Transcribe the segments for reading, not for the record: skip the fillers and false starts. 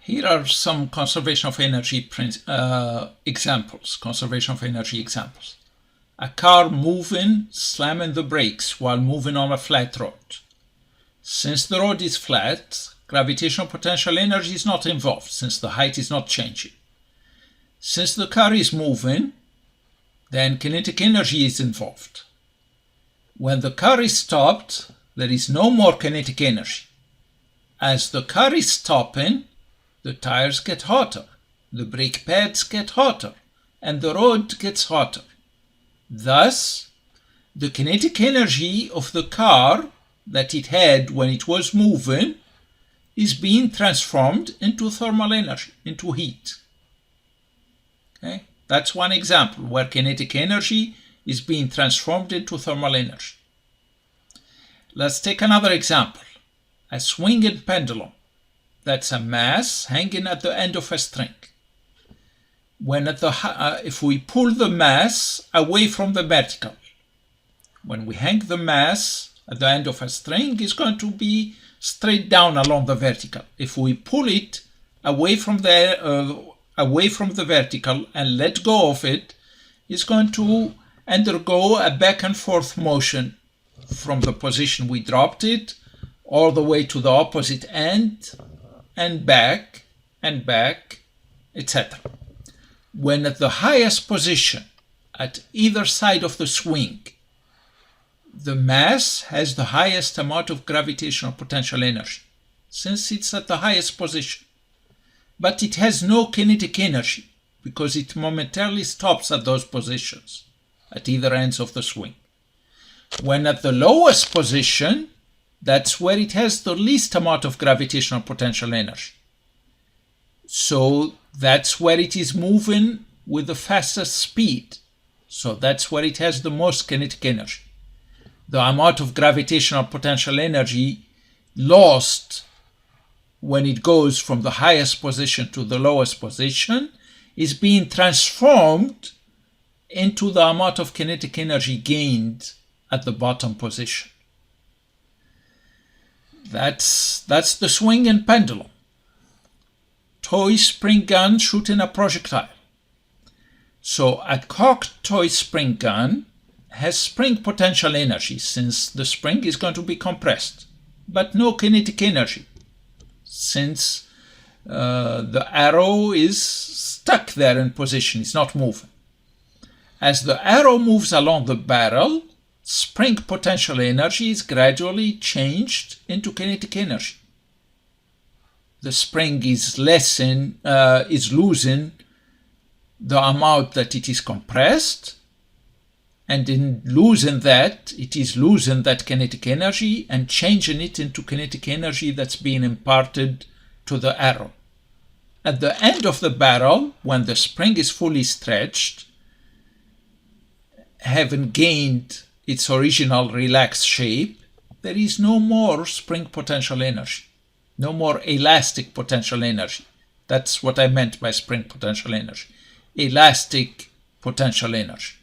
Here are some conservation of energy examples. A car moving, slamming the brakes while moving on a flat road. Since the road is flat, gravitational potential energy is not involved since the height is not changing. Since the car is moving, then kinetic energy is involved. When the car is stopped, there is no more kinetic energy. As the car is stopping, the tires get hotter, the brake pads get hotter, and the road gets hotter. Thus, the kinetic energy of the car that it had when it was moving is being transformed into thermal energy, into heat. Okay? That's one example where kinetic energy is being transformed into thermal energy. Let's take another example. A swinging pendulum. That's a mass hanging at the end of a string. If we pull the mass away from the vertical, when we hang the mass at the end of a string, it's going to be straight down along the vertical. If we pull it away from the vertical and let go of it, it's going to undergo a back and forth motion from the position we dropped it all the way to the opposite end and back, etc. When at the highest position at either side of the swing, the mass has the highest amount of gravitational potential energy, since it's at the highest position. But it has no kinetic energy, because it momentarily stops at those positions, at either ends of the swing. When at the lowest position, that's where it has the least amount of gravitational potential energy. So that's where it is moving with the fastest speed. So that's where it has the most kinetic energy. The amount of gravitational potential energy lost when it goes from the highest position to the lowest position is being transformed into the amount of kinetic energy gained at the bottom position. That's the swinging pendulum. Toy spring gun shooting a projectile. So a cocked toy spring gun has spring potential energy since the spring is going to be compressed, but no kinetic energy since the arrow is stuck there in position, it's not moving. As the arrow moves along the barrel, spring potential energy is gradually changed into kinetic energy. The spring is losing the amount that it is compressed, and in losing that, it is losing that kinetic energy and changing it into kinetic energy that's being imparted to the arrow. At the end of the barrel, when the spring is fully stretched, having gained its original relaxed shape, there is no more spring potential energy, no more elastic potential energy. That's what I meant by spring potential energy. Elastic potential energy.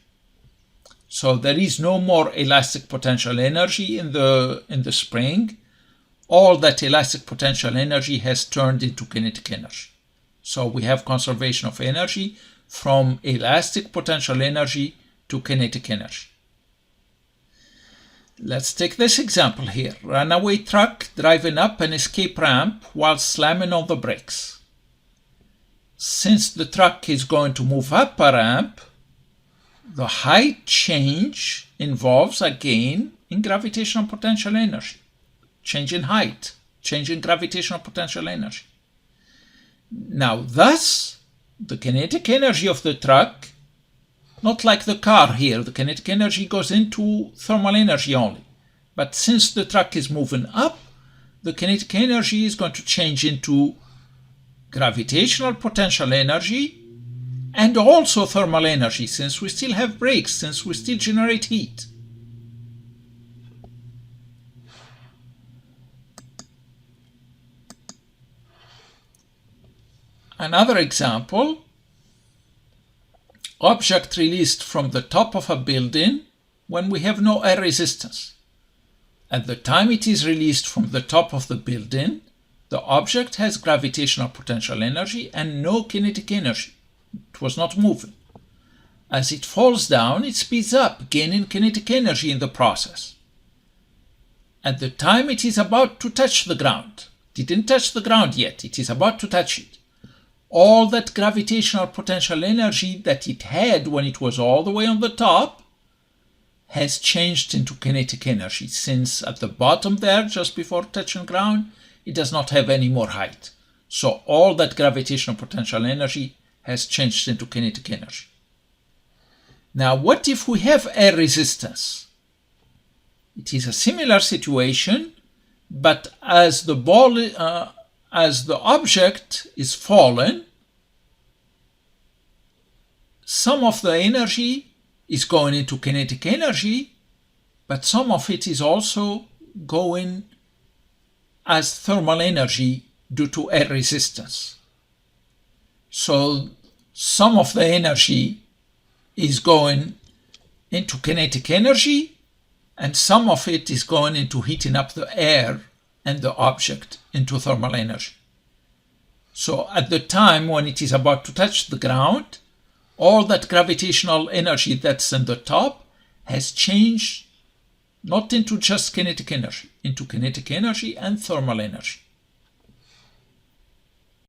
So there is no more elastic potential energy in the spring. All that elastic potential energy has turned into kinetic energy. So we have conservation of energy from elastic potential energy to kinetic energy. Let's take this example here. Runaway truck driving up an escape ramp while slamming on the brakes. Since the truck is going to move up a ramp, the height change involves a gain in gravitational potential energy. Change in height, change in gravitational potential energy. Now, thus, the kinetic energy of the truck, not like the car here, the kinetic energy goes into thermal energy only. But since the truck is moving up, the kinetic energy is going to change into gravitational potential energy and also thermal energy, since we still have brakes, since we still generate heat. Another example, object released from the top of a building when we have no air resistance. At the time it is released from the top of the building, The object has gravitational potential energy and no kinetic energy. It was not moving. As it falls down, it speeds up, gaining kinetic energy in the process. At the time it is about to touch the ground, didn't touch the ground yet, it is about to touch it. All that gravitational potential energy that it had when it was all the way on the top has changed into kinetic energy, since at the bottom there, just before touching ground, it does not have any more height. So all that gravitational potential energy has changed into kinetic energy. Now, what if we have air resistance? It is a similar situation, but as the object is fallen, some of the energy is going into kinetic energy, but some of it is also going as thermal energy due to air resistance. So some of the energy is going into kinetic energy, and some of it is going into heating up the air and the object into thermal energy. So at the time when it is about to touch the ground, all that gravitational energy that's in the top has changed not into just kinetic energy, into kinetic energy and thermal energy.